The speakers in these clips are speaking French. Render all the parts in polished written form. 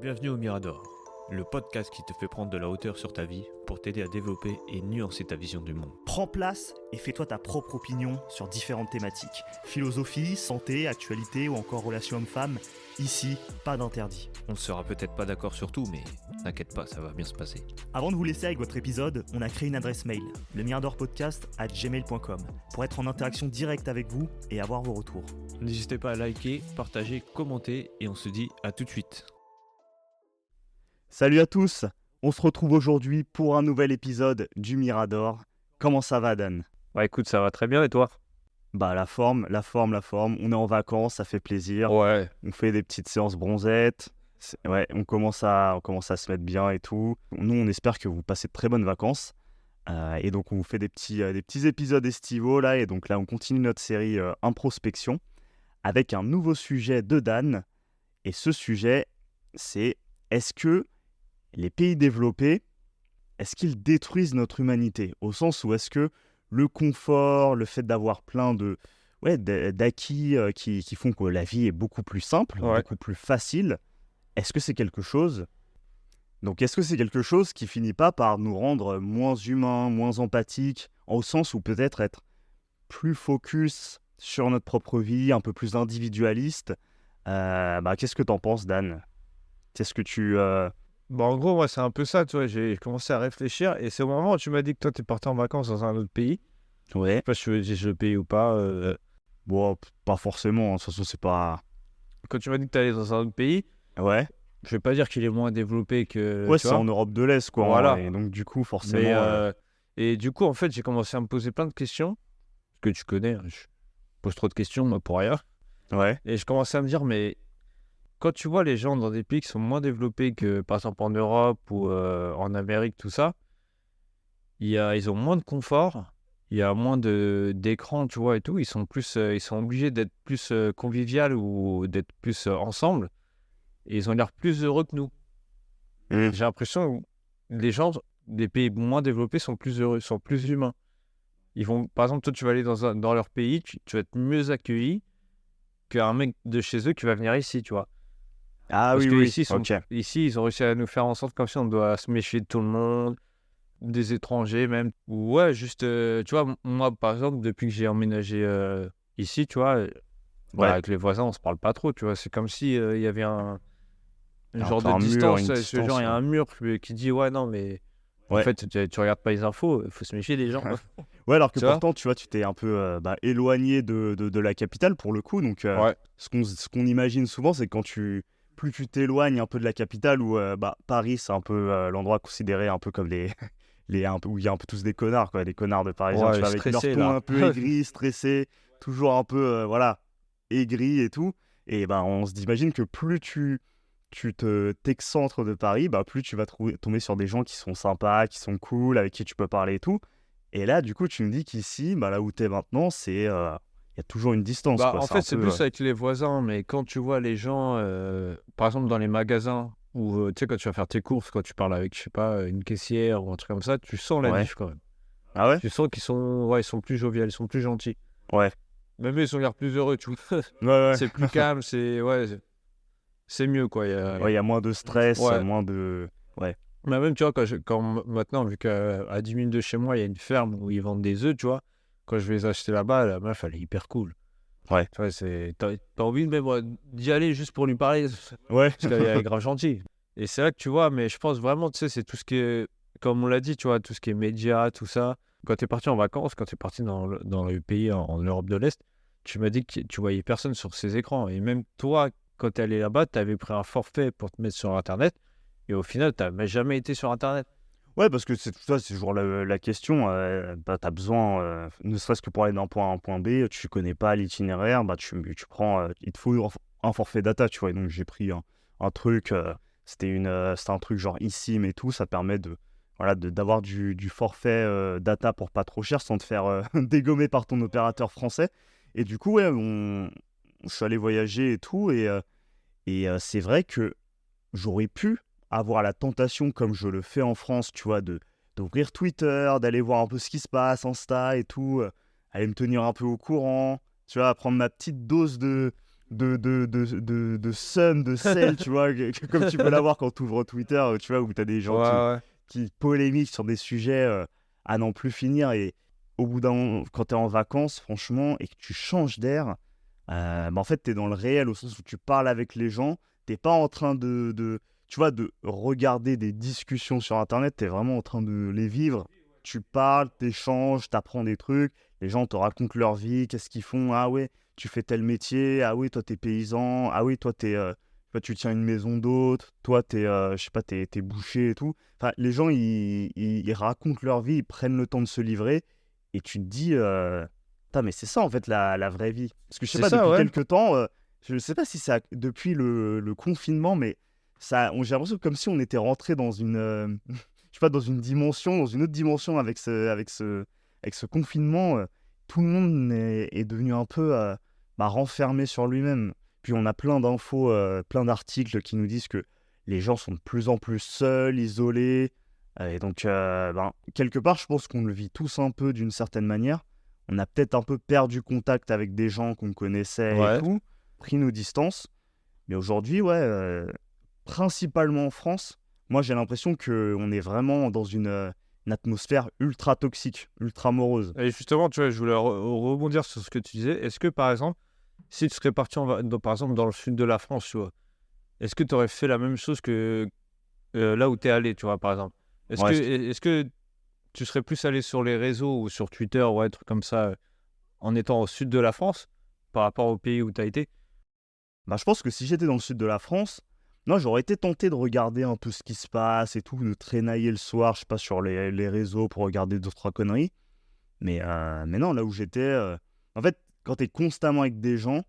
Bienvenue au Mirador, le podcast qui te fait prendre de la hauteur sur ta vie pour t'aider à développer et nuancer ta vision du monde. Prends place et fais-toi ta propre opinion sur différentes thématiques. Philosophie, santé, actualité ou encore relations hommes-femmes. Ici, pas d'interdit. On ne sera peut-être pas d'accord sur tout, mais t'inquiète pas, ça va bien se passer. Avant de vous laisser avec votre épisode, on a créé une adresse mail, lemiradorpodcast@gmail.com, pour être en interaction directe avec vous et avoir vos retours. N'hésitez pas à liker, partager, commenter et on se dit à tout de suite. Salut à tous, on se retrouve aujourd'hui pour un nouvel épisode du Mirador. Comment ça va, Dan ? Bah écoute, ça va très bien et toi ? Bah la forme, on est en vacances, ça fait plaisir. Ouais. On fait des petites séances bronzettes. Ouais, on commence à se mettre bien et tout. Nous, on espère que vous passez de très bonnes vacances. Et donc, on vous fait des petits épisodes estivaux là. Et donc là, on continue notre série Introspection avec un nouveau sujet de Dan. Et ce sujet, c'est est-ce que les pays développés, est-ce qu'ils détruisent notre humanité ? Au sens où est-ce que le confort, le fait d'avoir plein d'acquis qui font que la vie est beaucoup plus simple, beaucoup plus facile, est-ce que c'est quelque chose qui finit pas par nous rendre moins humains, moins empathiques, au sens où peut-être être plus focus sur notre propre vie, un peu plus individualiste ? Qu'est-ce que t'en penses, Dan ? Qu'est-ce que tu... Bah en gros, moi, c'est un peu ça, tu vois. J'ai commencé à réfléchir et c'est au moment où tu m'as dit que toi, t'es parti en vacances dans un autre pays. Ouais. Je sais pas si tu veux dire le pays ou pas. Bon, pas forcément, de toute façon, c'est pas... Quand tu m'as dit que t'allais dans un autre pays, Ouais. je vais pas dire qu'il est moins développé que. Ouais, tu c'est vois. en Europe de l'Est, quoi. Voilà. Hein, et donc, du coup, forcément... Et du coup, en fait, j'ai commencé à me poser plein de questions. Que tu connais, hein, je pose trop de questions, moi, pour rien. Ouais. Et je commençais à me dire, mais quand tu vois les gens dans des pays qui sont moins développés que, par exemple, en Europe ou en Amérique, tout ça, ils ont moins de confort, il y a moins d'écran, tu vois, et tout. Ils sont obligés d'être plus convivial ou d'être plus ensemble. Et ils ont l'air plus heureux que nous. J'ai l'impression que les gens des pays moins développés sont plus heureux, sont plus humains. Par exemple, toi, tu vas aller dans leur pays, tu vas être mieux accueilli qu'un mec de chez eux qui va venir ici, tu vois. Ah Parce oui, que oui, ici, ils ont réussi à nous faire en sorte comme si on doit se méfier de tout le monde, des étrangers même. Ouais, juste, tu vois, moi, par exemple, depuis que j'ai emménagé ici, tu vois, avec les voisins, on se parle pas trop, tu vois. C'est comme si il y avait un genre de distance. Genre, il y a un mur qui dit, ouais, non, mais en fait, tu regardes pas les infos, il faut se méfier des gens. Ouais, alors que pourtant, tu vois, tu t'es un peu éloigné de la capitale, pour le coup. Donc, ce qu'on imagine souvent, c'est que plus tu t'éloignes un peu de la capitale, où Paris, c'est un peu l'endroit considéré un peu comme où il y a un peu tous des connards, quoi, des connards de Parisiens, tu vois, avec leur ton un peu aigri, stressé, toujours un peu, aigri et tout. Et on s'imagine que plus tu t'excentres de Paris, plus tu vas tomber sur des gens qui sont sympas, qui sont cool, avec qui tu peux parler et tout. Et là, du coup, tu me dis qu'ici, là où tu es maintenant, il y a toujours une distance. Quoi. En fait, c'est plus avec les voisins, mais quand tu vois les gens, par exemple dans les magasins, ou tu sais, quand tu vas faire tes courses, quand tu parles avec, je sais pas, une caissière ou un truc comme ça, tu sens la diff quand même. Ah ouais ? Tu sens qu'ils sont, ils sont plus joviales, ils sont plus gentils. Ouais. Même eux, ils ont l'air plus heureux, tu vois. Ouais. C'est plus calme, c'est mieux, quoi. Il y a moins de stress, moins de... Ouais. Mais même, tu vois, quand maintenant, vu qu'à 10 minutes de chez moi, il y a une ferme où ils vendent des œufs, tu vois, quand je vais les acheter là-bas, la meuf, elle est hyper cool. Ouais. Tu vois, t'as envie même d'y aller juste pour lui parler. Ouais. Parce qu'elle est grave gentille. Et c'est là que tu vois, mais je pense vraiment, tu sais, c'est tout ce qui est, comme on l'a dit, tu vois, tout ce qui est médias, tout ça. Quand t'es parti en vacances, quand t'es parti dans le pays en Europe de l'Est, tu m'as dit que tu voyais personne sur ces écrans. Et même toi, quand t'es allé là-bas, t'avais pris un forfait pour te mettre sur Internet. Et au final, t'as jamais été sur Internet. Ouais, parce que c'est toujours la question. T'as besoin, ne serait-ce que pour aller d'un point A à un point B, tu connais pas l'itinéraire, tu prends, il te faut un forfait data, tu vois. Et donc j'ai pris un truc, c'était un truc genre eSIM et tout, ça permet d'avoir du forfait data pour pas trop cher sans te faire dégommer par ton opérateur français. Et du coup, je suis allé voyager et tout, et c'est vrai que j'aurais pu avoir la tentation, comme je le fais en France, tu vois, d'ouvrir Twitter, d'aller voir un peu ce qui se passe, Insta et tout, aller me tenir un peu au courant, tu vois, prendre ma petite dose de de seum, de sel, tu vois, comme tu peux l'avoir quand tu ouvres Twitter, tu vois, où tu as des gens qui polémiquent sur des sujets à n'en plus finir. Et au bout d'un moment, quand tu es en vacances, franchement, et que tu changes d'air, en fait, tu es dans le réel, au sens où tu parles avec les gens. Tu n'es pas en train tu vois, de regarder des discussions sur Internet, tu es vraiment en train de les vivre. Tu parles, tu échanges, tu apprends des trucs. Les gens te racontent leur vie, qu'est-ce qu'ils font. Ah ouais, tu fais tel métier. Ah oui, toi, t'es paysan. Ah oui, toi, tu tiens une maison d'hôte. Toi, je sais pas, t'es boucher et tout. Enfin, les gens, ils racontent leur vie, ils prennent le temps de se livrer. Et tu te dis, putain, mais c'est ça, en fait, la vraie vie. Parce que je sais pas, depuis quelques temps, je sais pas si c'est depuis le confinement, mais j'ai l'impression comme si on était rentré dans une... je sais pas, dans une dimension, dans une autre dimension avec ce confinement. Tout le monde est devenu un peu renfermé sur lui-même. Puis on a plein d'infos, plein d'articles qui nous disent que les gens sont de plus en plus seuls, isolés. Et donc, quelque part, je pense qu'on le vit tous un peu d'une certaine manière. On a peut-être un peu perdu contact avec des gens qu'on connaissait et tout, pris nos distances. Mais aujourd'hui, principalement en France, moi j'ai l'impression qu'on est vraiment dans une atmosphère ultra toxique, ultra morose. Et justement, tu vois, je voulais rebondir sur ce que tu disais. Est-ce que par exemple, si tu serais parti par exemple dans le sud de la France, tu vois, est-ce que tu aurais fait la même chose que là où tu es allé, tu vois, par exemple? Est-ce que tu serais plus allé sur les réseaux ou sur Twitter ou un truc comme ça en étant au sud de la France par rapport au pays où tu as été? Je pense que si j'étais dans le sud de la France, non, j'aurais été tenté de regarder un peu ce qui se passe et tout, de traînailler le soir, je sais pas, sur les réseaux pour regarder 2-3 conneries. Mais non, là où j'étais... En fait, quand tu es constamment avec des gens,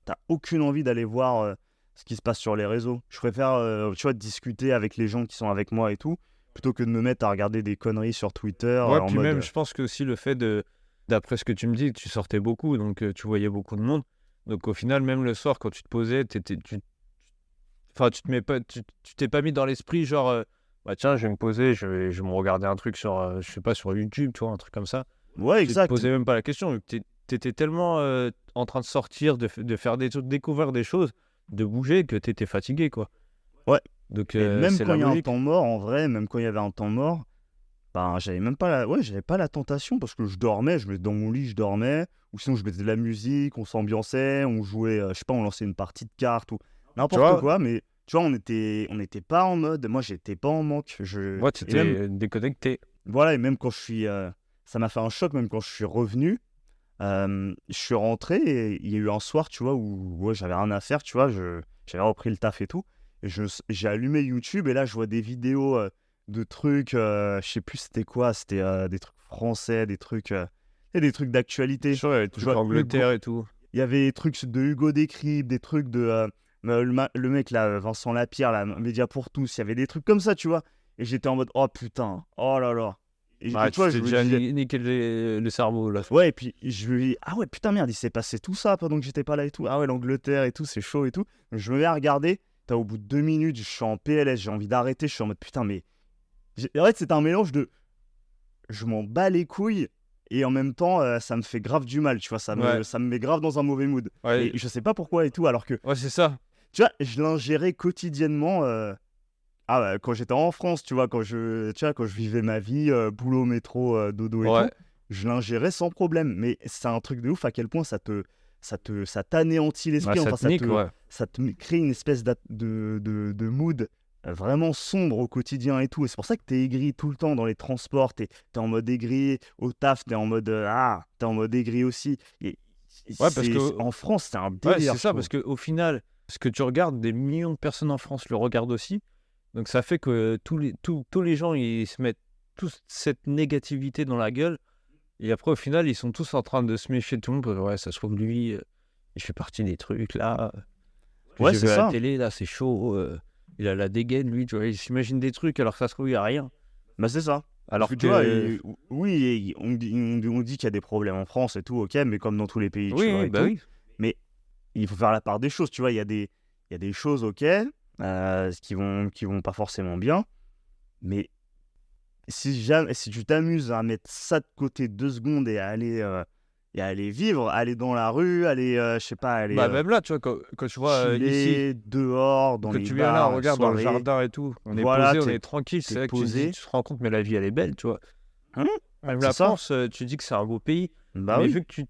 t'as aucune envie d'aller voir ce qui se passe sur les réseaux. Je préfère, tu vois, discuter avec les gens qui sont avec moi et tout, plutôt que de me mettre à regarder des conneries sur Twitter. Ouais, puis même, je pense que aussi le fait d'après ce que tu me dis, tu sortais beaucoup, donc tu voyais beaucoup de monde. Donc au final, même le soir, quand tu te posais, tu t'es pas mis dans l'esprit, genre, tiens, je vais me poser, je vais me regarder un truc sur, je sais pas, sur YouTube, tu vois, un truc comme ça. Ouais, exact. Tu te posais même pas la question, vu que t'étais tellement en train de sortir, de faire des trucs, découvrir des choses, de bouger, que t'étais fatigué, quoi. Ouais. Donc, et même quand il y a un temps mort, en vrai, même quand il y avait un temps mort, j'avais même pas j'avais pas la tentation parce que je dormais, je me mettais dans mon lit, je dormais, ou sinon je mettais de la musique, on s'ambiançait, on jouait, je sais pas, on lançait une partie de cartes ou n'importe quoi, mais tu vois, on était pas en mode, moi j'étais pas en manque. Ouais, tu étais déconnecté. Voilà, et même quand ça m'a fait un choc, même quand je suis revenu, je suis rentré et il y a eu un soir, tu vois, où j'avais rien à faire, tu vois, j'avais repris le taf et tout, et j'ai allumé YouTube et là je vois des vidéos de trucs, je sais plus c'était quoi, c'était des trucs français, des trucs d'actualité. Sûr, il y avait des trucs d'Angleterre et tout. Il y avait des trucs de Hugo Décrypte, des trucs de le mec là, Vincent Lapierre, là, Média pour tous, il y avait des trucs comme ça, tu vois, et j'étais en mode oh putain, oh là là. Et tu vois, je déjà niqué le cerveau là. Ouais, et puis je me dis ah ouais putain merde, il s'est passé tout ça pendant que j'étais pas là et tout. Ah ouais, l'Angleterre et tout, c'est chaud et tout. Donc, je me mets à regarder. Au bout de 2 minutes, je suis en PLS, j'ai envie d'arrêter. Je suis en mode putain, mais en fait, c'est un mélange de je m'en bats les couilles et en même temps, ça me fait grave du mal, tu vois. Ça me met grave dans un mauvais mood. Ouais. Et je sais pas pourquoi et tout, alors que. Ouais, c'est ça. Tu vois, je l'ingérais quotidiennement. Quand j'étais en France, tu vois, quand je vivais ma vie, boulot, métro, dodo et tout, je l'ingérais sans problème. Mais c'est un truc de ouf à quel point ça t'anéantit l'esprit. Ça te crée une espèce de mood vraiment sombre au quotidien et tout. Et c'est pour ça que t'es aigri tout le temps dans les transports. T'es en mode aigri. Au taf, t'es en mode aigri aussi. Parce que en France, c'est un délire. Ouais, c'est ça, parce qu'au final, ce que tu regardes, des millions de personnes en France le regardent aussi. Donc ça fait que tous les gens, ils se mettent tous cette négativité dans la gueule. Et après, au final, ils sont tous en train de se méfier de tout le monde. Parce que, ouais, ça se trouve, lui, il fait partie des trucs, là. Ouais, c'est ça. À la télé, là, c'est chaud. Il a la dégaine, lui, tu vois. Il s'imagine des trucs, alors que ça se trouve, il n'y a rien. C'est ça. Alors que tu vois, oui, on dit qu'il y a des problèmes en France et tout, ok, mais comme dans tous les pays, tu vois, et tout. Oui. Mais il faut faire la part des choses, tu vois. Il y a des choses, ok, qui vont pas forcément bien, mais si tu t'amuses à mettre ça de côté 2 secondes et à aller et aller vivre, aller dans la rue, aller, je sais pas, aller même là, tu vois, quand tu vois chiller ici, dehors, dans que les tu viens là, bars, regarde dans le soirées. jardin et tout, on est Voilà, posé, on est tranquille, c'est t'es là que tu posé. te rends compte, mais la vie, elle est belle, tu vois. Même C'est la ça. France, tu dis que c'est un beau pays, Bah mais oui. vu que tu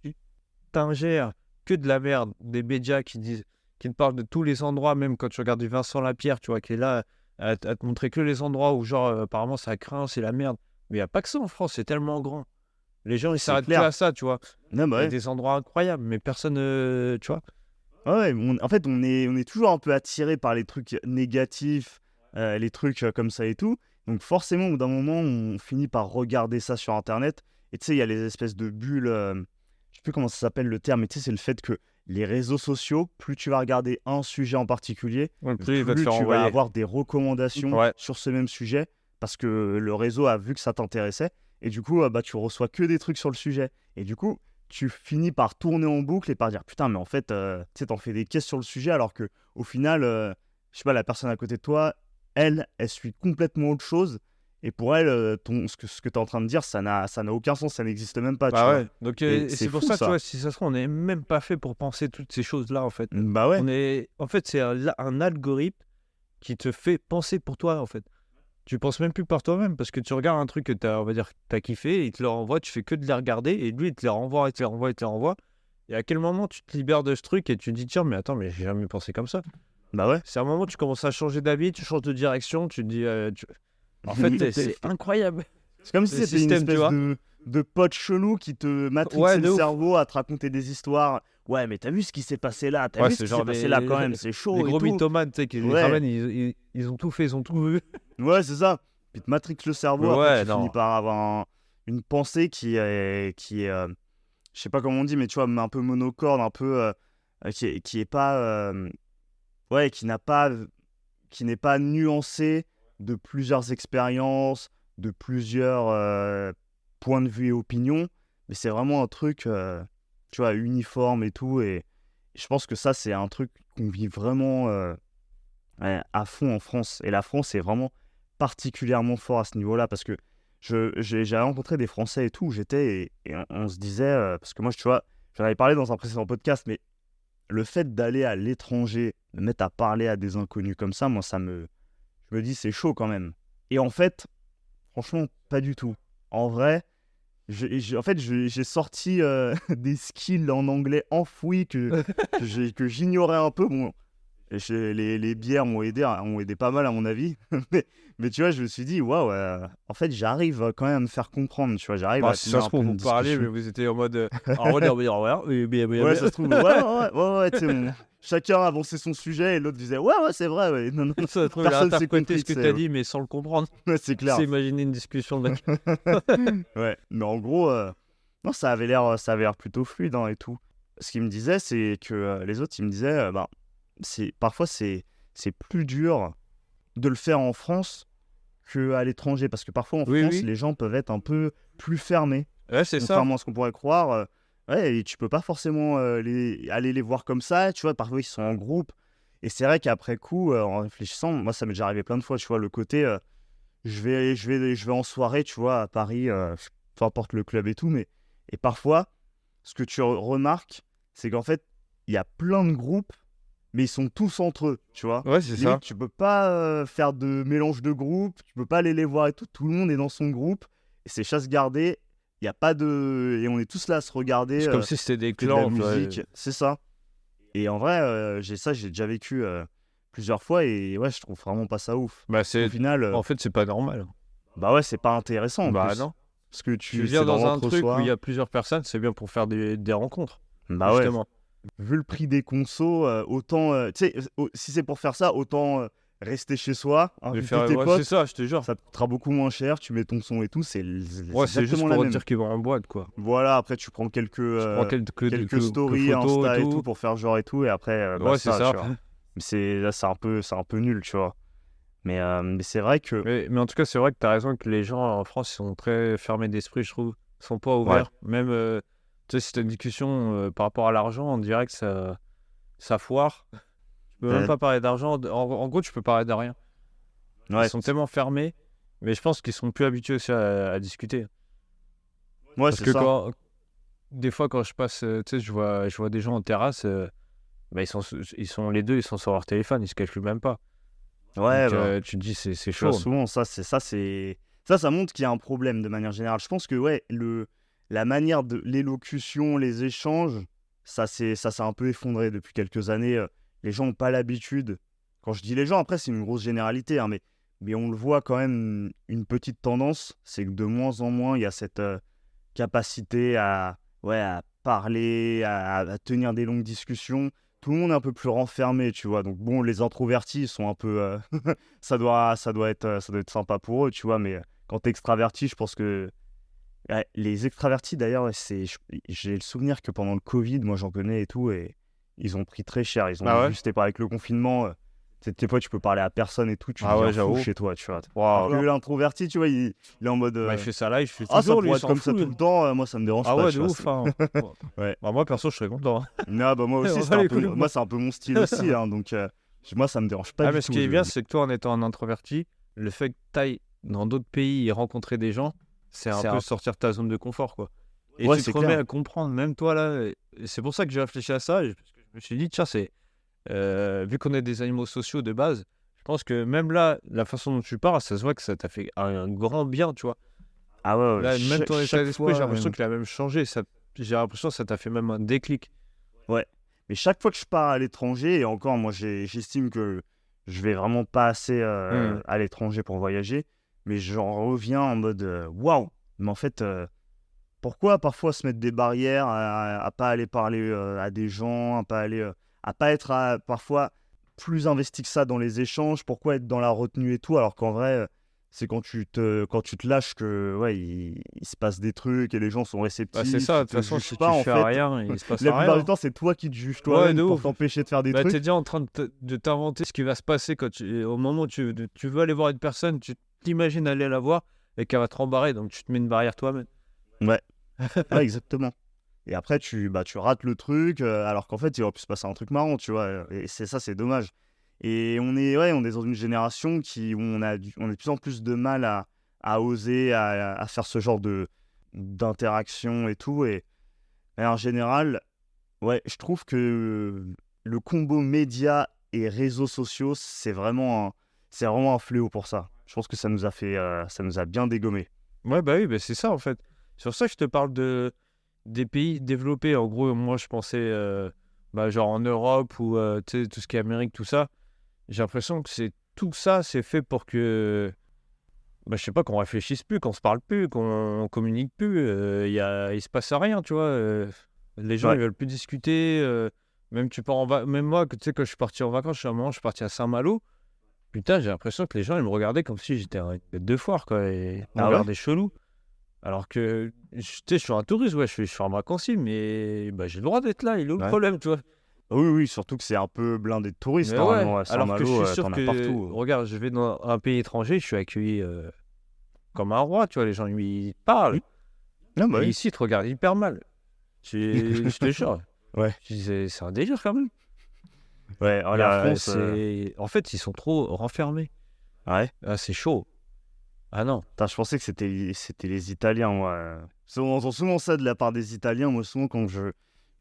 t'ingères que de la merde, des médias qui te parlent de tous les endroits, même quand tu regardes du Vincent Lapierre, tu vois, qui est là à te montrer que les endroits où, genre, apparemment, ça craint, c'est la merde. Mais il n'y a pas que ça en France, c'est tellement grand. Les gens, ils C'est s'arrêtent que clair. à ça, tu vois. Non, bah Il y a ouais. des endroits incroyables, mais personne, tu vois. Ouais, en fait, on est toujours un peu attiré par les trucs négatifs, les trucs comme ça et tout. Donc forcément, au bout d'un moment, on finit par regarder ça sur Internet. Et tu sais, il y a les espèces de bulles, je sais plus comment ça s'appelle le terme, mais tu sais, c'est le fait que les réseaux sociaux, plus tu vas regarder un sujet en particulier, Plus il va te plus faire tu vas envoyer. avoir des recommandations Ouais. sur ce même sujet, parce que le réseau a vu que ça t'intéressait. Et du coup, bah, tu reçois que des trucs sur le sujet. Et du coup, tu finis par tourner en boucle et par dire putain, mais en fait, tu sais, t'en fais des caisses sur le sujet, alors que au final, je sais pas, la personne à côté de toi, elle suit complètement autre chose. Et pour elle, ce que tu es en train de dire, ça n'a aucun sens, ça n'existe même pas. Tu Bah vois. ouais. Donc Et c'est pour fou, ça, tu vois, si ça se trouve, on n'est même pas fait pour penser toutes ces choses-là, en fait. Bah ouais. En fait, c'est un algorithme qui te fait penser pour toi, en fait. Tu penses même plus par toi-même parce que tu regardes un truc que on va dire, t'as kiffé, et il te le renvoie, tu fais que de les regarder et lui, il te les renvoie, il te les renvoie, il te les renvoie. Et à quel moment tu te libères de ce truc et tu te dis, tiens, mais attends, mais j'ai jamais pensé comme ça. Bah ouais. C'est un moment où tu commences à changer d'avis, tu changes de direction, tu te dis, en fait, c'est incroyable. C'est comme si Le c'était une système, tu espèce vois. de pote chelou qui te matrixait Ouais, de le ouf. cerveau à te raconter des histoires. Ouais, mais t'as vu ce qui s'est passé là? T'as Ouais, vu ce c'est qui s'est genre passé là des, quand même? C'est des chaud et gros tout. mythomanes, tu sais, qui les Ouais. ramènent, ils ont tout fait, ils ont tout vu. Ouais, c'est ça. Puis te matrix le cerveau, après Ouais, tu finis non. par avoir une pensée qui est je sais pas comment on dit, mais tu vois, un peu monocorde, un peu qui est pas ouais, qui n'est pas nuancée de plusieurs expériences, de plusieurs points de vue et opinions, mais c'est vraiment un truc tu vois, uniforme et tout. Et je pense que ça, c'est un truc qu'on vit vraiment ouais, à fond en France. Et la France est vraiment particulièrement fort à ce niveau-là, parce que j'ai rencontré des Français et tout où j'étais, et on se disait, parce que moi, tu vois, j'en avais parlé dans un précédent podcast, mais le fait d'aller à l'étranger, me mettre à parler à des inconnus comme ça, moi, je me dis, c'est chaud quand même. Et en fait, franchement, pas du tout. En vrai, en fait, j'ai sorti des skills en anglais enfouis que j'ignorais un peu. Bon, les bières m'ont aidé pas mal à mon avis. mais tu vois, je me suis dit, waouh, en fait, j'arrive quand même à me faire comprendre. Tu vois, j'arrive Bah, à si tenir ça se un peu trouve, une vous parlez, mais discussion. vous étiez en mode. Alors, on va dire, Ouais, ça se trouve, ouais, tu sais, chacun avançait son sujet et l'autre disait, ouais, c'est vrai, ouais. Non, non, Ça se trouve, il a personne s'est interprété compris, ce que tu tu as sais. dit, mais sans le comprendre. Ouais, c'est clair. C'est imaginer une discussion de mec. Ouais, mais en gros, non, ça avait l'air plutôt fluide hein, et tout. Ce qu'il me disait, c'est que les autres, ils me disaient, bah, parfois, c'est plus dur de le faire en France qu'à l'étranger. Parce que parfois, en Oui, France, oui. les gens peuvent être un peu plus fermés. Ouais, c'est ça. Contrairement à ce qu'on pourrait croire. Ouais, et tu peux pas forcément aller les voir comme ça. Tu vois, parfois, ils sont en groupe. Et c'est vrai qu'après coup, en réfléchissant, moi, ça m'est déjà arrivé plein de fois. Tu vois, le côté, je vais en soirée, tu vois, à Paris, peu importe le club et tout. Et parfois, ce que tu remarques, c'est qu'en fait, il y a plein de groupes, mais ils sont tous entre eux, tu vois. Ouais, c'est ça. Limite, tu peux pas faire de mélange de groupes, tu peux pas aller les voir et tout. Tout le monde est dans son groupe. Et c'est chasse gardée. Il y a pas de... Et on est tous là à se regarder. C'est comme si c'était des écouter de la clans. musique. C'est ça. Et en vrai, j'ai déjà vécu plusieurs fois. Et ouais, je trouve vraiment pas ça ouf. Bah, Au final, en fait, c'est pas normal. bah ouais, c'est pas intéressant en Bah, plus. non. Parce que Tu c'est viens dans un truc où l'entre-soi. il y a plusieurs personnes, c'est bien pour faire des rencontres. Bah ouais. Justement. Vu le prix des consos, autant... tu sais, si c'est pour faire ça, autant rester chez soi, De inviter faire... tes ouais, potes. c'est ça, je te jure. Ça te coûtera beaucoup moins cher, tu mets ton son et tout, c'est Ouais, c'est juste exactement la pour même. dire qu'ils vont en boîte, quoi. Voilà, après tu prends quelques, Tu prends quelques stories, photos Insta et et tout tout. pour faire genre et tout, et après, Ouais, c'est ça. tu vois. Mais là, c'est un peu nul, tu vois. Mais c'est vrai que... Mais en tout cas, c'est vrai que tu as raison que les gens en France ils sont très fermés d'esprit, je trouve. Ils sont pas ouverts. Même, tu sais, si tu as une discussion par rapport à l'argent, on dirait que ça foire. Tu peux même pas parler d'argent. En gros, tu peux parler de rien. Ouais, Ils sont tellement fermés, mais je pense qu'ils sont plus habitués aussi à discuter. ouais, Parce c'est que ça. des fois, quand je passe, tu sais, je vois des gens en terrasse, bah, ils sont les deux, ils sont sur leur téléphone, ils se calculent même pas. Ouais, Donc, tu te dis, c'est tu vois, chaud. souvent, ça montre qu'il y a un problème de manière générale. Je pense que, ouais, la manière de l'élocution, les échanges, ça s'est un peu effondré depuis quelques années. Les gens n'ont pas l'habitude. Quand je dis les gens, après, c'est une grosse généralité, hein, mais on le voit quand même, une petite tendance, c'est que de moins en moins, il y a cette capacité à parler, à tenir des longues discussions. Tout le monde est un peu plus renfermé, tu vois. Donc bon, les introvertis ils sont un peu... ça doit être sympa pour eux, tu vois. Mais quand t'es extraverti, je pense que... Ouais, les extravertis, d'ailleurs, ouais, j'ai le souvenir que pendant le Covid, moi j'en connais et tout, et ils ont pris très cher. Ils ont Ah ouais? vu, c'était pas avec le confinement. Des fois, tu peux parler à personne et tout, tu Ah ouais, deviens fou j'avoue. chez toi, tu vois. Alors Waouh. que l'introverti, tu vois, il est en mode... Bah, il fait ça là, il fait ah, ça toujours, lui, pourrait il être s'en comme ça fout. tout le temps, moi ça me dérange Ah pas, ouais, tu de vois. ouf, hein. Ouais. Bah, moi, perso, je serais content. Ah, bah moi aussi, On va les couilles, moi c'est un peu mon style aussi, hein, donc moi ça me dérange pas Ah, du mais tout. ce qui est bien, c'est que toi, en étant un introverti, le fait que tu ailles dans d'autres pays et rencontrer des gens, c'est un peu sortir de ta zone de confort, quoi. Et Ouais, tu c'est te remets clair. à comprendre, même toi, là. Et c'est pour ça que j'ai réfléchi à ça. Parce que je me suis dit, tiens, vu qu'on est des animaux sociaux de base, je pense que même là, la façon dont tu parles, ça se voit que ça t'a fait un grand bien, tu vois. Ah ouais, Là, même ton état chaque d'esprit, j'ai fois, l'impression qu'il a même changé. J'ai l'impression que ça t'a fait même un déclic. ouais. Mais chaque fois que je pars à l'étranger, et encore, moi j'estime que je vais vraiment pas assez à l'étranger pour voyager, mais j'en reviens en mode waouh! Mais en fait, pourquoi parfois se mettre des barrières à pas aller parler à des gens, à pas être parfois plus investi que ça dans les échanges? Pourquoi être dans la retenue et tout, alors qu'en vrai, c'est quand tu te lâches que ouais, il se passe des trucs et les gens sont Bah, réceptifs, c'est ça, ils de toute te façon, jugent si pas tu en fais fait. rien, il se passe La plupart rien. du temps, c'est toi qui te juges Ouais, toi-même de pour ouf. t'empêcher de faire des Bah, trucs. t'es déjà en train de t'inventer ce qui va se passer au moment où tu veux aller voir une personne, tu t'imagines aller la voir et qu'elle va te rembarrer, donc tu te mets une barrière toi-même. Ouais, ouais, exactement. Et après, tu rates le truc, alors qu'en fait, il aurait pu se passer un truc marrant, tu vois. Et c'est dommage. Et on est dans une génération où on a de plus en plus de mal à oser, à faire ce genre d'interaction et tout. Et en général, ouais, je trouve que le combo médias et réseaux sociaux, c'est vraiment un fléau pour ça. Je pense que ça nous a bien dégommé. Ouais, bah oui, bah c'est ça en fait. Sur ça, je te parle des pays développés. En gros, moi, je pensais, bah, genre en Europe ou tu sais, tout ce qui est Amérique, tout ça. J'ai l'impression que tout ça, c'est fait pour que, bah, je sais pas, qu'on réfléchisse plus, qu'on se parle plus, qu'on communique plus. Il se passe rien, tu vois. Les gens, Ouais. ils veulent plus discuter. Même tu pars même moi, tu sais, quand je suis parti en vacances, à un moment, je suis parti à Saint-Malo. Putain, j'ai l'impression que les gens, ils me regardaient comme si j'étais un tête de foire, quoi. Et ils me Ah ouais? regardaient chelou. Alors que, tu sais, je suis un touriste, ouais, je suis un vacancier, mais bah, j'ai le droit d'être là. Il est où le Ouais. problème, tu vois? Oui, surtout que c'est un peu blindé de touristes, Mais normalement, ouais, à alors que je Saint-Malo, suis sûr t'en as que, partout. regarde, je vais dans un pays étranger, je suis accueilli comme un roi, tu vois. Les gens, ils parlent. Ah bah Et oui. ici, ils te regardent hyper mal. Je te jure. Ouais. Je disais, c'est un délire quand même. Ouais, Et la là, France... En fait, ils sont trop renfermés. Ouais. Ah, c'est chaud. Ah non. Putain, je pensais que c'était les Italiens, moi. On entend souvent ça de la part des Italiens, moi, souvent, quand je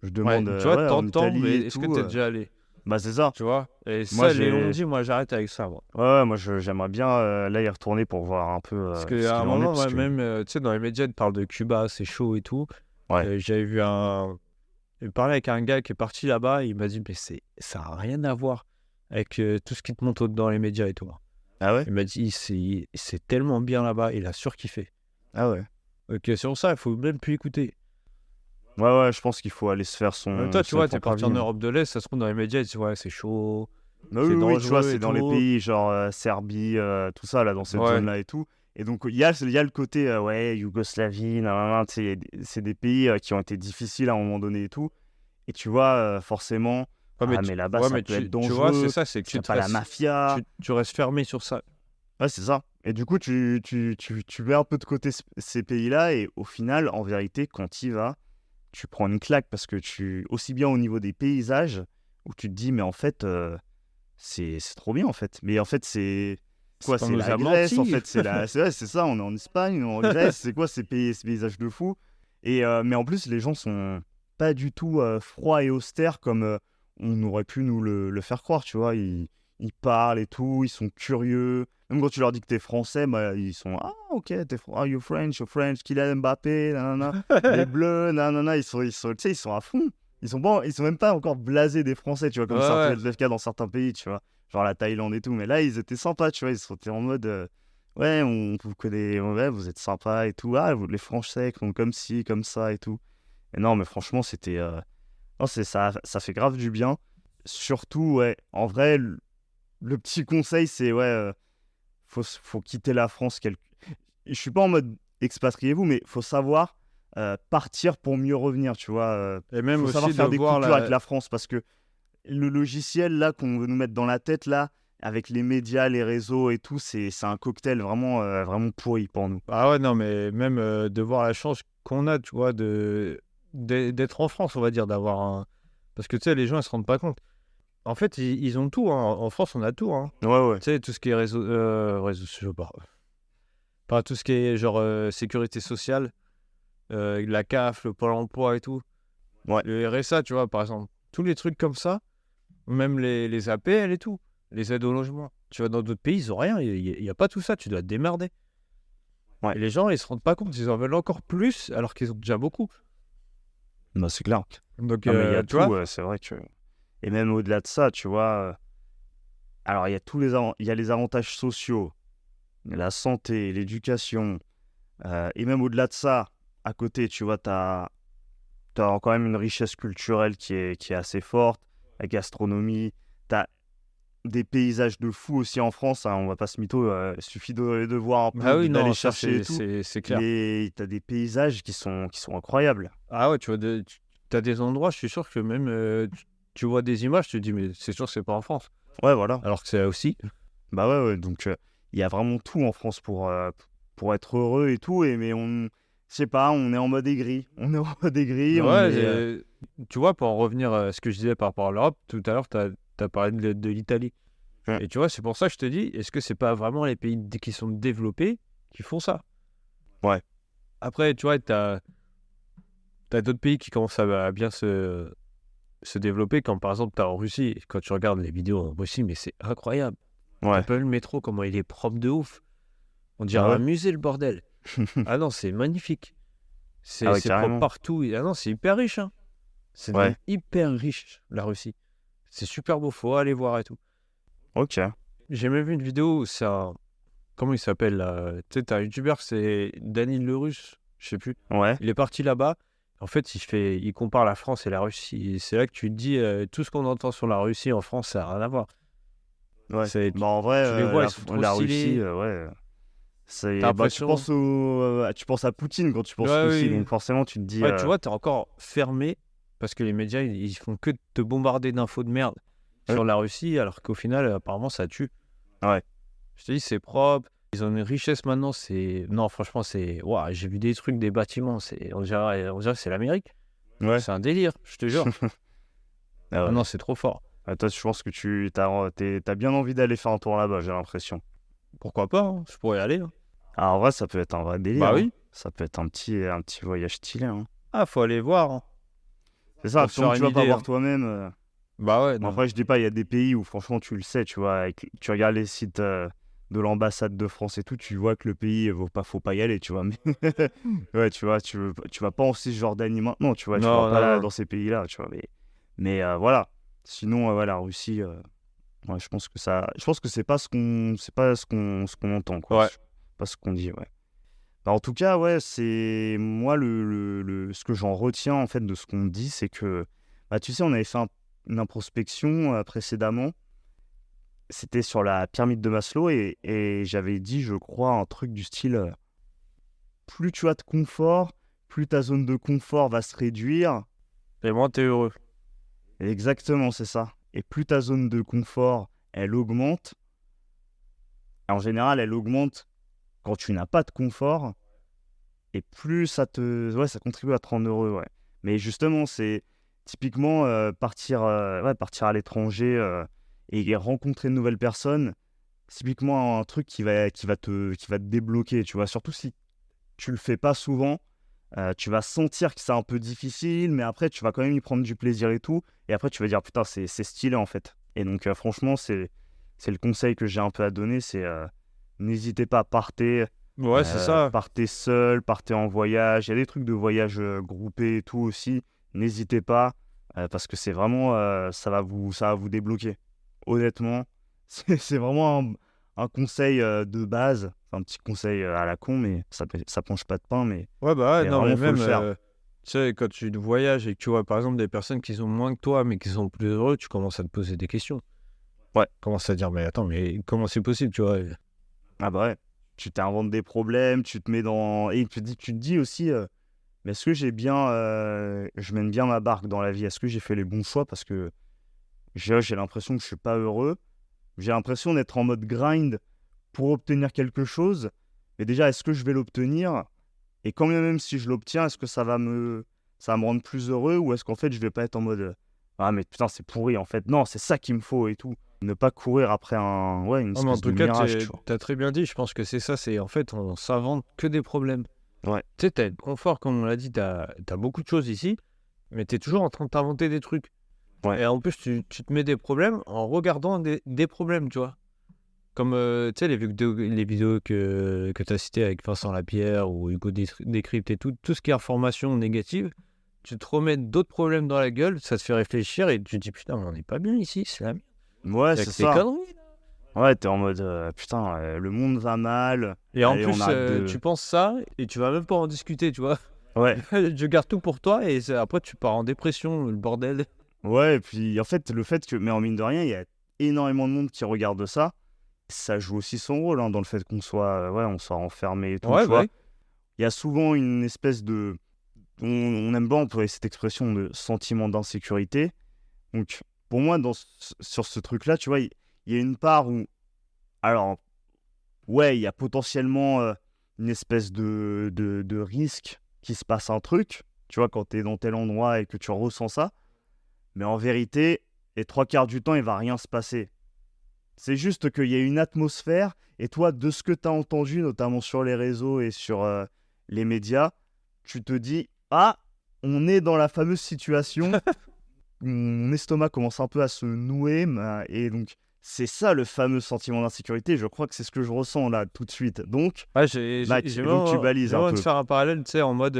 Ouais, demande tu vois, en t'entends, Italie mais et est-ce que tout. t'es déjà allé? Bah, c'est ça. Tu vois? Et Moi, ça, les on dit, moi, j'arrête avec ça, moi. Ouais, moi, j'aimerais bien là y retourner pour voir un peu Parce ce qu'à qu'il un en est. moment, Parce moi, que... même, tu sais, dans les médias, ils te parlent de Cuba, c'est chaud et tout. Ouais. J'avais vu il parlait avec un gars qui est parti là-bas, il m'a dit, mais ça n'a rien à voir avec tout ce qui te montre dans les médias et tout. Ah ouais? Il m'a dit, c'est tellement bien là-bas, il a surkiffé. Ah ouais. Ok, sur ça, il faut même plus écouter. Ouais, je pense qu'il faut aller se faire son. Toi, tu son vois, t'es propre parti avis, en hein. Europe de l'Est, ça se trouve dans les médias, ils disent, ouais, c'est chaud, Bah c'est oui, tu vois, dangereux c'est et dans les tout. pays genre Serbie, tout ça, là, dans cette Ouais. zone-là et tout. Et donc, il y a le côté, ouais, Yougoslavie, nanana, tu sais, c'est des pays qui ont été difficiles à un moment donné et tout. Et tu vois, forcément, Ouais, mais là-bas, ouais, ça mais peut être tu vois, c'est dangereux, ça, c'est que parce qu'il tu n'y a te pas la restes, mafia. tu restes fermé sur ça. Ouais, c'est ça. Et du coup, tu mets un peu de côté ces pays-là, et au final, en vérité, quand tu y vas, tu prends une claque, parce que aussi bien au niveau des paysages, où tu te dis, mais en fait, c'est trop bien, en fait. Mais en fait, c'est quoi? qu'on C'est nous la a Grèce, en menti. fait. C'est ça, c'est ça, on est en Espagne, on est en Grèce. C'est quoi ces paysages de fou? Mais en plus, les gens sont pas du tout froids et austères comme on aurait pu nous le faire croire, tu vois. Ils parlent et tout, ils sont curieux. Même quand tu leur dis que t'es français, bah, ils sont « Ah, ok, you're French, Kylian Mbappé, nanana, les Bleus, nanana. » tu sais, ils sont à fond. Ils sont même pas encore blasés des Français, tu vois, comme ça peut être le cas dans certains pays, tu vois. Genre la Thaïlande et tout. Mais là, ils étaient sympas, tu vois. Ils étaient en mode ouais, on vous connaît, ouais, vous êtes sympas et tout. Ah, les Français sont comme ci, comme ça et tout. Et non, mais franchement, c'était... non, ça fait grave du bien. Surtout, ouais, en vrai, le petit conseil, c'est, ouais, faut quitter la France. Je suis pas en mode expatriez-vous, mais faut savoir partir pour mieux revenir, tu vois. Et même faut aussi savoir faire de des voir coupures avec la France, parce que le logiciel, là, qu'on veut nous mettre dans la tête, là, avec les médias, les réseaux et tout, c'est un cocktail vraiment, vraiment pourri pour nous. Ah ouais, non, mais même de voir la chance qu'on a, tu vois, d'être en France, on va dire, d'avoir un... Parce que, tu sais, les gens, ils se rendent pas compte. En fait, ils ont tout, hein. En France, on a tout, hein. Ouais. Tu sais, tout ce qui est réseau je sais pas. Enfin, tout ce qui est, genre, sécurité sociale, la CAF, le Pôle emploi et tout. Ouais. Le RSA, tu vois, par exemple. Tous les trucs comme ça, même les APL et tout, les aides au logement. Tu vois, dans d'autres pays, ils ont rien. Il n'y a pas tout ça. Tu dois te démerder. Ouais. Et les gens, ils se rendent pas compte. Ils en veulent encore plus alors qu'ils ont déjà beaucoup. Bah, c'est clair. Donc, Non, mais il y a tu tout, vois, c'est vrai que... Et même au-delà de ça, tu vois... Alors, il y a il y a les avantages sociaux, la santé, l'éducation. Et même au-delà de ça, à côté, tu vois, t'as quand même une richesse culturelle qui est assez forte. La gastronomie. T'as des paysages de fou aussi en France, hein, on va pas se mytho, il suffit de voir un peu, ah oui, d'aller non, ça, chercher et tout. c'est clair. T'as des paysages qui sont incroyables. Ah ouais, tu vois, t'as des endroits, je suis sûr que même tu vois des images, tu te dis, mais c'est sûr que c'est pas en France. Ouais, voilà. Alors que c'est aussi. Bah ouais. Donc, il y a vraiment tout en France pour être heureux et tout. Mais je sais pas, on est en mode aigri. On est en mode aigri. Ouais, tu vois, pour en revenir à ce que je disais par rapport à l'Europe, tout à l'heure, t'as parlé de l'Italie. Ouais. Et tu vois, c'est pour ça que je te dis, est-ce que c'est pas vraiment les pays qui sont développés qui font ça? Ouais. Après, tu vois, t'as d'autres pays qui commencent à bien se développer, comme par exemple, t'as en Russie. Quand tu regardes les vidéos en Russie, mais c'est incroyable. Ouais. Un peu le métro, comment il est propre de ouf. On dirait Ah ouais. un musée, le bordel. Ah non, c'est magnifique. C'est Ah ouais, propre carrément. partout. Ah non, c'est hyper riche, hein. C'est Ouais. hyper riche, la Russie. C'est super beau, faut aller voir et tout. Ok. J'ai même vu une vidéo où c'est un... Comment il s'appelle là? Tu sais, t'as un youtubeur, c'est Danil le Russe, je sais plus. Ouais. Il est parti là-bas. En fait, il compare la France et la Russie. Et c'est là que tu te dis, tout ce qu'on entend sur la Russie en France, ça n'a rien à voir. Ouais. C'est- Bah en vrai, tu les vois, ils sont trop la stylés. Russie, ouais. T'as Tu l'impression... tu penses à Poutine quand tu penses Ouais, Russie, oui. donc forcément tu te dis... Ouais, tu vois, t'es encore fermé parce que les médias, ils font que te bombarder d'infos de merde sur la Russie, alors qu'au final, apparemment, ça tue. Ouais. Je te dis, c'est propre. Ils ont une richesse maintenant. Non, franchement, c'est... Ouah, j'ai vu des trucs, des bâtiments. On dirait que c'est l'Amérique. Ouais. C'est un délire, je te jure. Ah Ah ouais. non, c'est trop fort. Ah, toi, je pense que t'as bien envie d'aller faire un tour là-bas, j'ai l'impression. Pourquoi pas, hein, je pourrais y aller. Hein. Ah, en vrai, ça peut être un vrai délire. Bah hein. oui. Ça peut être un petit voyage stylé. Hein. Ah, faut aller voir. Hein. C'est ça, Pour se tant faire que tu une vas pas idée, voir hein. toi-même. Bah ouais, non. Après, je dis pas, il y a des pays où franchement, tu le sais, tu vois, tu regardes les sites de l'ambassade de France et tout, tu vois que le pays, faut pas y aller, tu vois. Mais ouais, tu vois, tu vas pas en Cisjordanie maintenant, tu vois, tu vas Non, pas là non. dans ces pays-là, tu vois. Mais voilà. Sinon, ouais, la Russie, ouais, je pense que c'est pas ce qu'on entend, quoi. Ouais. C'est pas ce qu'on dit, ouais. Bah, en tout cas, ouais, c'est moi ce que j'en retiens en fait de ce qu'on dit, c'est que bah, tu sais, on avait fait une introspection précédemment. C'était sur la pyramide de Maslow et j'avais dit, je crois, un truc du style plus tu as de confort, plus ta zone de confort va se réduire. Et moi, t'es heureux. Exactement, c'est ça. Et plus ta zone de confort, elle augmente. En général, elle augmente quand tu n'as pas de confort. Et plus ça contribue à te rendre heureux, ouais. Mais justement, c'est typiquement partir à l'étranger et rencontrer de nouvelles personnes. C'est typiquement un truc qui va te débloquer, tu vois. Surtout si tu le fais pas souvent, Tu vas sentir que c'est un peu difficile, mais après, tu vas quand même y prendre du plaisir et tout. Et après, tu vas dire, putain, c'est stylé en fait. Et donc, franchement, c'est le conseil que j'ai un peu à donner, c'est n'hésitez pas, partez. Ouais, c'est ça. Partez seul, partez en voyage. Il y a des trucs de voyage groupés et tout aussi. N'hésitez pas, parce que c'est vraiment, ça va vous débloquer. Honnêtement, c'est vraiment un conseil de base. Un petit conseil à la con, mais ça penche pas de pain. Mais Ouais, bah ouais, non, mais vraiment, faut même, le faire. tu sais, quand tu voyages et que tu vois, par exemple, des personnes qui sont moins que toi, mais qui sont plus heureux, tu commences à te poser des questions. Ouais. Tu commences à dire, mais attends, mais comment c'est possible, tu vois? Ah bah ouais, tu t'inventes des problèmes, tu te mets dans... Et tu te dis aussi, mais est-ce que je mène bien ma barque dans la vie? Est-ce que j'ai fait les bons choix? Parce que j'ai l'impression que je suis pas heureux. J'ai l'impression d'être en mode grind pour obtenir quelque chose. Mais déjà, est-ce que je vais l'obtenir? Et quand bien même si je l'obtiens, est-ce que ça va me rendre plus heureux? Ou est-ce qu'en fait, je vais pas être en mode ah, mais putain, c'est pourri en fait. Non, c'est ça qu'il me faut et tout. Ne pas courir après une Non, mais en espèce de tout cas, mirage, tu vois. t'as très bien dit, je pense que c'est ça, c'est en fait, on s'invente que des problèmes. Ouais. Tu sais, t'as le confort, comme on l'a dit, t'as beaucoup de choses ici, mais t'es toujours en train de t'inventer des trucs. Ouais. Et en plus, tu te mets des problèmes en regardant des problèmes, tu vois. Comme, tu sais, les vidéos que t'as citées avec Vincent Lapierre ou Hugo Décrypte et tout ce qui est information négative, tu te remets d'autres problèmes dans la gueule, ça te fait réfléchir et tu te dis, putain, mais on n'est pas bien ici, c'est la merde. Ouais, Y'a c'est que des ça. conneries, là. Ouais, t'es en mode putain, le monde va mal. Et en Allez, plus, on arrête de. tu penses ça et tu vas même pas en discuter, tu vois. Ouais. Je garde tout pour toi et après tu pars en dépression, le bordel. Ouais, et puis en fait, le fait que. Mais en mine de rien, il y a énormément de monde qui regarde ça. Ça joue aussi son rôle dans le fait qu'on soit, on soit enfermé et tout, Ouais, tu vois. ouais. Il y a souvent une espèce de. On aime bien employer cette expression de sentiment d'insécurité. Donc, pour moi, sur ce truc-là, tu vois, il y a une part où. Alors, ouais, il y a potentiellement une espèce de risque qu'il se passe un truc, tu vois, quand tu es dans tel endroit et que tu ressens ça. Mais en vérité, les 3/4 du temps, il va rien se passer. C'est juste qu'il y a une atmosphère, et toi, de ce que tu as entendu, notamment sur les réseaux et sur les médias, tu te dis, ah, on est dans la fameuse situation, mon estomac commence un peu à se nouer, et donc c'est ça le fameux sentiment d'insécurité, je crois que c'est ce que je ressens là tout de suite. Donc, Ouais, j'ai donc tu balises un vraiment de peu. faire un parallèle, tu sais, en mode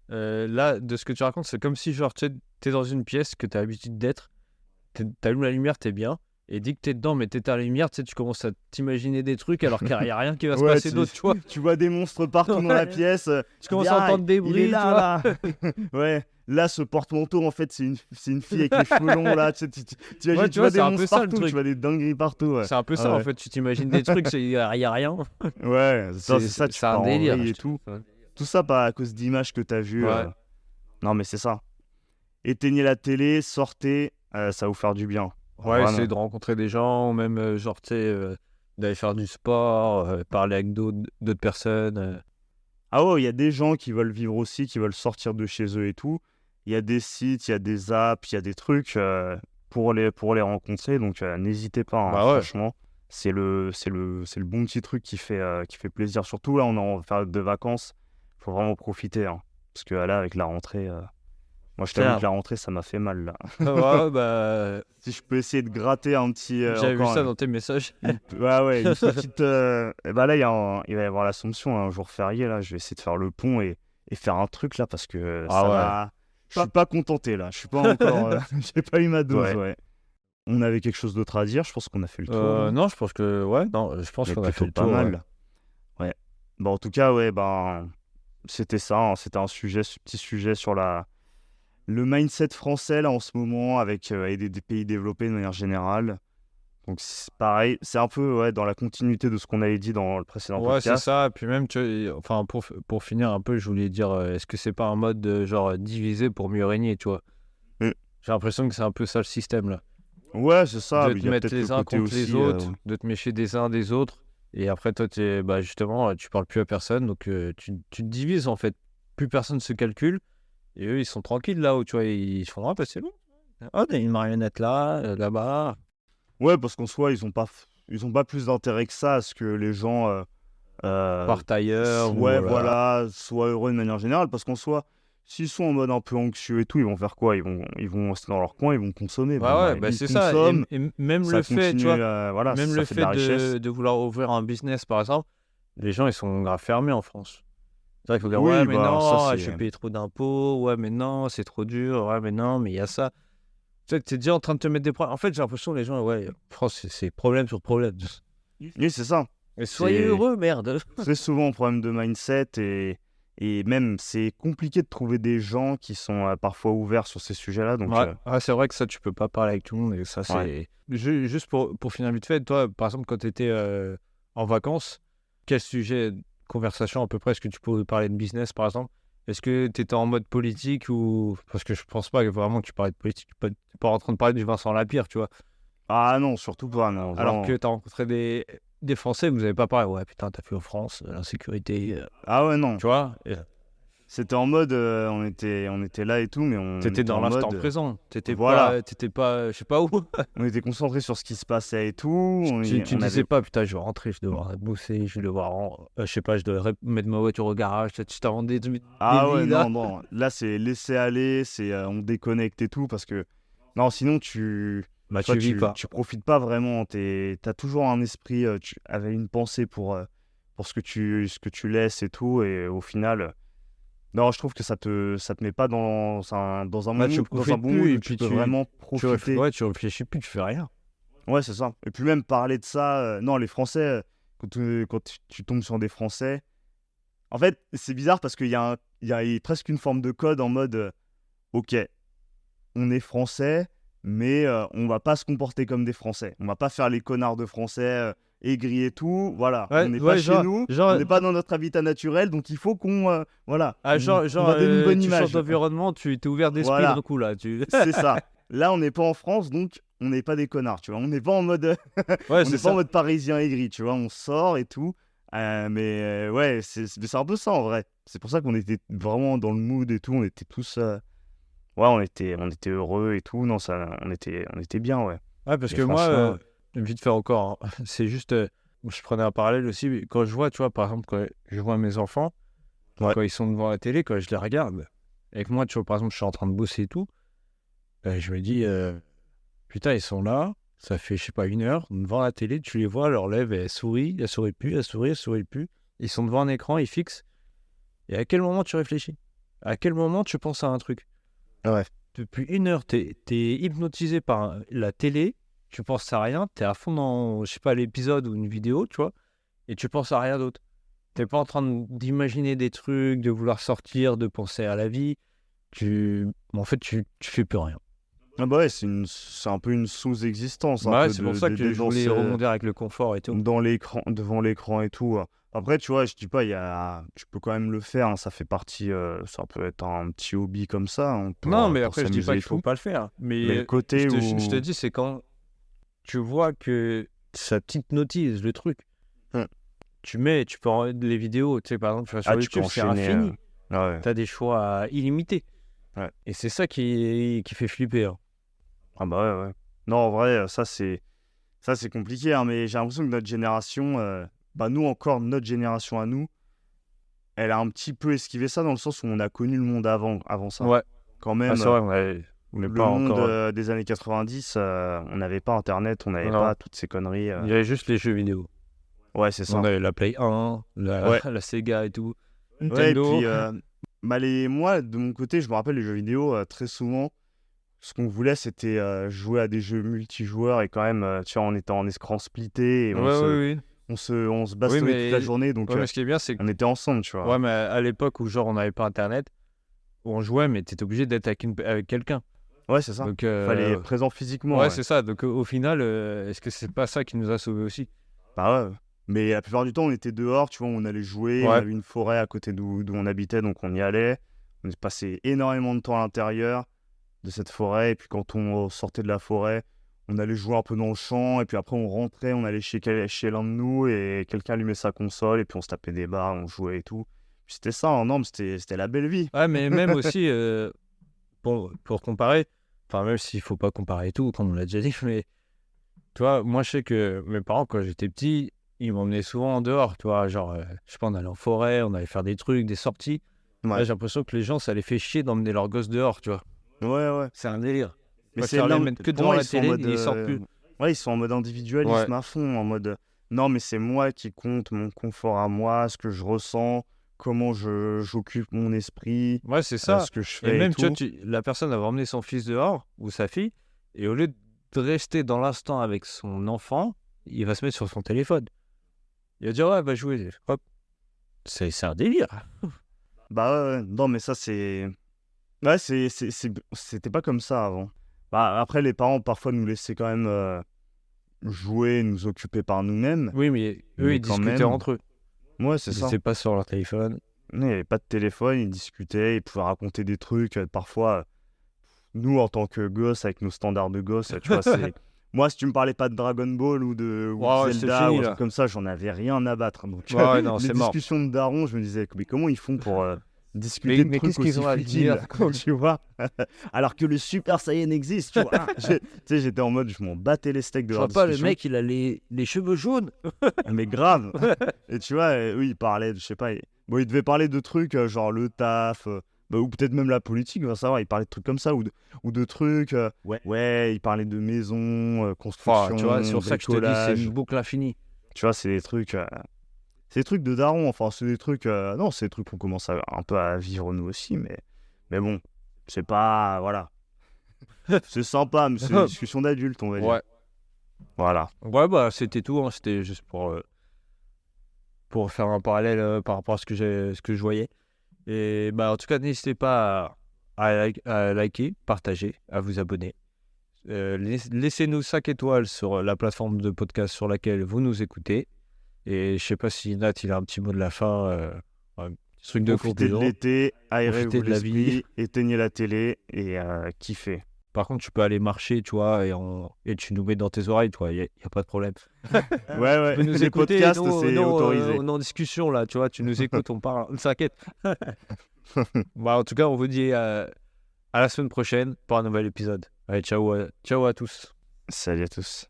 là, de ce que tu racontes, c'est comme si, genre, tu sais, t'es dans une pièce que t'as l'habitude d'être, t'allumes la lumière, t'es bien, et dès que t'es dedans, mais t'éteins la lumière, tu sais, tu commences à t'imaginer des trucs alors qu'il n'y a rien qui va se Ouais, passer d'autre, tu vois. tu vois des monstres partout dans la pièce. Tu commences à entendre des il bruits, est là, tu vois. là. Ouais, là, ce porte-manteau, en fait, c'est une fille avec les cheveux longs, là. Ouais, Tu vois des c'est un peu monstres ça, le partout, truc. tu vois des dingueries partout. Ouais, C'est un peu ça, en ouais. fait, tu t'imagines des trucs, il n'y a rien. Ouais, c'est ça, tu C'est un pars en délire. vrille je et tout. trouve. Tout ça à cause d'images que t'as vues. Ouais. Non, mais c'est ça. Éteignez la télé, sortez, ça va vous faire du bien. Ouais, Vraiment. essayer de rencontrer des gens, même genre, tu sais, d'aller faire du sport, parler avec d'autres personnes. Ah ouais, il y a des gens qui veulent vivre aussi, qui veulent sortir de chez eux et tout. Il y a des sites, il y a des apps, il y a des trucs pour les rencontrer. Donc n'hésitez pas, Bah ouais. franchement. C'est le bon petit truc qui fait plaisir. Surtout là, on est en période de vacances. Il faut vraiment profiter. Parce que là, avec la rentrée, moi je t'avoue Tiens. que la rentrée, ça m'a fait mal là. Ouais, bah. Si je peux essayer de gratter un petit. J'avais vu encore ça dans tes messages. ouais, une petite. Et bah là, il va y avoir l'Assomption, un jour férié. Là, je vais essayer de faire le pont et faire un truc là parce que Ah ça ouais. va. Je suis pas contenté là. Je suis pas encore. J'ai pas eu ma dose. Ouais. On avait quelque chose d'autre à dire. Je pense qu'on a fait le tour. Là. Non, je pense que. Ouais, non, je pense Mais qu'on a fait plutôt le pas tour. mal. Ouais. Bon, en tout cas, ouais, ben. C'était ça. C'était un petit sujet sur le mindset français là en ce moment avec des pays développés de manière générale. Donc c'est pareil, c'est un peu dans la continuité de ce qu'on avait dit dans le précédent Ouais, c'est podcast. ça. Et puis même, tu vois, enfin, pour finir un peu, je voulais dire, est-ce que c'est pas un mode genre diviser pour mieux régner, tu vois? J'ai l'impression que c'est un peu ça le système là. Ouais, c'est ça. De Mais te il y a mettre peut-être le les uns côté contre les aussi. autres, de te méfier des uns des autres. Et après, toi, bah, justement, tu parles plus à personne. Donc, tu te divises en fait. Plus personne se calcule. Et eux, ils sont tranquilles là-haut, tu vois. Ils se font, ah, bah, c'est bon. Ah, il y a une marionnette là, là-bas. Ouais, parce qu'en soi, ils ont pas plus d'intérêt que ça à ce que les gens Partent ailleurs. Ouais, voilà, soient heureux de manière générale, parce qu'en soi, s'ils sont en mode un peu anxieux et tout, ils vont faire quoi? Ils vont rester dans leur coin, ils vont consommer. Ils C'est ça. consomment, Et même ça le fait, continue, tu vois, voilà, même ça le fait de la fait richesse. de vouloir ouvrir un business, par exemple, les gens, ils sont grave fermés en France. C'est vrai qu'il faut dire, ouais, Oui, mais bah ça non, je vais c'est... payer trop d'impôts, ouais, mais non, c'est trop dur, ouais, mais non, mais il y a ça. Tu sais que t'es déjà en train de te mettre des problèmes. En fait, j'ai l'impression que les gens, ouais, France, c'est problème sur problème. Oui, c'est ça. Et soyez C'est heureux, merde. très souvent un problème de mindset et même c'est compliqué de trouver des gens qui sont parfois ouverts sur ces sujets-là. Donc, Ouais, c'est vrai que ça, tu peux pas parler avec tout le monde. Et ça, c'est. Ouais. Juste pour finir vite fait, toi, par exemple, quand tu étais en vacances, quel sujet de conversation à peu près est-ce que tu pouvais parler de business, par exemple? Est-ce que tu étais en mode politique ou. Parce que je pense pas que vraiment que tu parlais de politique. Tu n'es pas en train de parler du Vincent Lapierre, tu vois. Ah non, surtout pas, non. Alors Genre... que tu as rencontré des Français, vous n'avez pas parlé. Ouais, putain, t'as fait en France, l'insécurité. Ah ouais, non. Tu vois? C'était en mode, on était là et tout, mais on T'étais était dans en l'instant mode... présent. T'étais Voilà. pas, je sais pas où. On était concentrés sur ce qui se passait et tout. On Tu disais avait... pas, putain, je vais rentrer, je vais devoir bosser, je vais devoir, je sais pas, je devrais mettre ma voiture au garage. Tu t'inventes des Ah ouais, vies, là. non. Là, c'est laisser aller, c'est on déconnecte et tout, parce que... Non, sinon, Bah, tu vois, tu vis pas. tu profites pas vraiment. T'as toujours un esprit, tu avais une pensée pour ce que tu laisses et tout. Et au final, non, je trouve que ça te met pas dans un Bah, tu mood, dans un profites bon mood plus, où et tu puis peux vraiment profiter. ouais, tu réfléchis plus, tu fais rien. Ouais, c'est ça. Et puis même parler de ça, non, les Français, quand tu tombes sur des Français, en fait, c'est bizarre parce il y a presque une forme de code en mode, ok, on est Français, mais on va pas se comporter comme des Français. On va pas faire les connards de Français, aigris et tout. Voilà, on n'est pas chez nous, on n'est pas dans notre habitat naturel, donc il faut qu'on, voilà, on va donner une bonne tu changes image. d'environnement, tu t'es ouvert d'esprit d'un Voilà, coup, là. c'est ça. Là, on n'est pas en France, donc on n'est pas des connards, tu vois. On n'est pas en mode, Ouais, on c'est n'est pas en ça. mode parisien aigri, tu vois. On sort et tout. Ouais, c'est un peu ça en vrai. C'est pour ça qu'on était vraiment dans le mood et tout. On était tous, ouais, on était heureux et tout. Non, ça, on était bien, ouais. Ouais, parce Et que moi, franchement, vite fait encore, hein, c'est juste, je prenais un parallèle aussi, quand je vois, tu vois, par exemple, quand je vois mes enfants, ouais. quand ils sont devant la télé, quand je les regarde, avec moi, tu vois, par exemple, je suis en train de bosser et tout, je me dis, putain, ils sont là, ça fait, je sais pas, 1 heure, devant la télé, tu les vois, leur lèvres, elles sourient plus, elles sourient plus, ils sont devant un écran, ils fixent, et à quel moment tu réfléchis? À quel moment tu penses à un truc? Ouais. Depuis 1 heure, t'es hypnotisé par la télé, tu penses à rien, t'es à fond dans, je sais pas, l'épisode ou une vidéo, tu vois, et tu penses à rien d'autre. T'es pas en train d'imaginer des trucs, de vouloir sortir, de penser à la vie. En fait, tu fais plus rien. Ah bah ouais, c'est un peu une sous-existence, un Bah ouais, peu c'est pour ça que d'être je voulais rebondir avec le confort et tout. dans l'écran, devant l'écran et tout. Après, tu vois, je dis pas, tu peux quand même le faire, hein, ça fait partie, ça peut être un petit hobby comme ça, hein, Non, mais pour après, je dis pas s'amuser et qu'il faut tout. pas le faire. Mais le Mais côté je te où... dis, c'est quand tu vois que ça t'hypnotise le truc. Hmm. Tu peux les vidéos, tu sais, par exemple, tu vas sur tu peux YouTube, c'est enchaîner. infini. Ouais. T'as des choix illimités. Ouais. Et c'est ça qui fait flipper, hein. Ah bah ouais. Non, en vrai, ça c'est compliqué, hein, mais j'ai l'impression que notre génération, nous encore, notre génération à nous, elle a un petit peu esquivé ça dans le sens où on a connu le monde avant ça. Ouais. Quand même, C'est vrai, on n'est le pas monde encore. des années 90, on n'avait pas Internet, on n'avait Non. pas toutes ces conneries. Il y avait juste les jeux vidéo. Ouais, c'est ça. On avait la Play 1, Ouais. la Sega et tout. Ouais, et Nintendo. puis, moi, de mon côté, je me rappelle les jeux vidéo, très souvent, ce qu'on voulait, c'était jouer à des jeux multijoueurs et quand même, tu vois, on était en écran splitté et Oui. on se bastonnait toute la journée, donc mais ce qui est bien, c'est que. on était ensemble, tu vois. Ouais, mais à l'époque où genre on n'avait pas Internet, où on jouait, mais t'étais obligé d'être avec quelqu'un. Ouais, c'est ça. Donc, Fallait être présent physiquement. ouais, c'est ça. Donc au final, est-ce que c'est pas ça qui nous a sauvés aussi? Bah ouais. Mais la plupart du temps, on était dehors, tu vois, on allait jouer, on Ouais. avait une forêt à côté d'où on habitait, donc on y allait. On passait énormément de temps à l'intérieur de cette forêt, et puis quand on sortait de la forêt, on allait jouer un peu dans le champ, et puis après on rentrait, on allait chez l'un de nous, et quelqu'un allumait sa console, et puis on se tapait des barres, on jouait et tout. Puis c'était ça, hein, non, mais c'était la belle vie. Ouais, mais même aussi, pour comparer, enfin, même s'il faut pas comparer tout, comme on l'a déjà dit, mais tu vois, moi je sais que mes parents, quand j'étais petit, il m'emmenait souvent en dehors, tu vois. Genre, je sais pas, on allait en forêt, on allait faire des trucs, des sorties. Ouais. Là, j'ai l'impression que les gens, ça les fait chier d'emmener leurs gosses dehors, tu vois. Ouais. C'est un délire. Mais c'est les mettre que pour devant moi, la télé, et ils sortent plus. Ouais, ils sont en mode individualisme Ouais. à fond, en mode non, mais c'est moi qui compte, mon confort à moi, ce que je ressens, comment j'occupe mon esprit, Ouais, c'est ça. ce que je Et fais et même, tu tout. vois, la personne va emmener son fils dehors ou sa fille, et au lieu de rester dans l'instant avec son enfant, il va se mettre sur son téléphone. Il va dire, ouais, va jouer. Hop. C'est un délire. Bah ouais. Non, mais ça, c'est... Ouais, c'était pas comme ça avant. Bah, après, les parents, parfois, nous laissaient quand même jouer, nous occuper par nous-mêmes. Oui, mais eux, Mais ils quand discutaient même. entre eux. Ouais, c'est Ils ça. n'étaient pas sur leur téléphone. Non, il n'y avait pas de téléphone, ils discutaient, ils pouvaient raconter des trucs. Parfois, nous, en tant que gosses, avec nos standards de gosses, tu vois, c'est... Moi, si tu me parlais pas de Dragon Ball ou de Ouais, Zelda c'est fini, ou un là. truc comme ça, j'en avais rien à battre. Donc, Ouais, non, les c'est mort. discussions de darons, je me disais, mais comment ils font pour discuter de mais trucs qu'est-ce qu'ils aussi ont à futiles, dire tu vois? Alors que le Super Saiyan existe, tu vois. Tu sais, j'étais en mode, je m'en battais les steaks de Je leur vois pas, le discussion. mec, il a les cheveux jaunes. Mais grave. Et tu vois, eux, ils parlaient, je sais pas, bon, ils devaient parler de trucs genre le taf, ou peut-être même la politique, on va savoir, ils parlaient de trucs comme ça, ou de trucs, ouais, ils parlaient de maisons, construction, Tu vois, c'est pour ça que je te dis, c'est bricolage. une boucle infinie. Tu vois, c'est des trucs de darons, enfin, c'est des trucs, non, c'est des trucs qu'on commence un peu à vivre nous aussi, mais bon, c'est pas, voilà. C'est sympa, mais c'est une discussion d'adultes, on va dire. Ouais. Voilà. Ouais, bah, c'était tout. Hein. C'était juste pour faire un parallèle par rapport à ce que je voyais. Et bah, en tout cas, n'hésitez pas à liker, partager, à vous abonner. Laissez-nous 5 étoiles sur la plateforme de podcast sur laquelle vous nous écoutez. Et je sais pas si Nat, il a un petit mot de la fin, un petit truc de Profitez de conclusion. l'été, aérez-vous Profitez de la vie. l'esprit, éteignez la télé et kiffez. Par contre, tu peux aller marcher, tu vois, et tu nous mets dans tes oreilles, toi, il n'y a pas de problème. Ouais, Tu peux nous les écouter, podcasts, nous, c'est autorisé. on est en discussion, là, tu vois, tu nous écoutes, on parle, on s'inquiète. Bah, en tout cas, on vous dit à la semaine prochaine pour un nouvel épisode. Allez, ciao à tous. Salut à tous.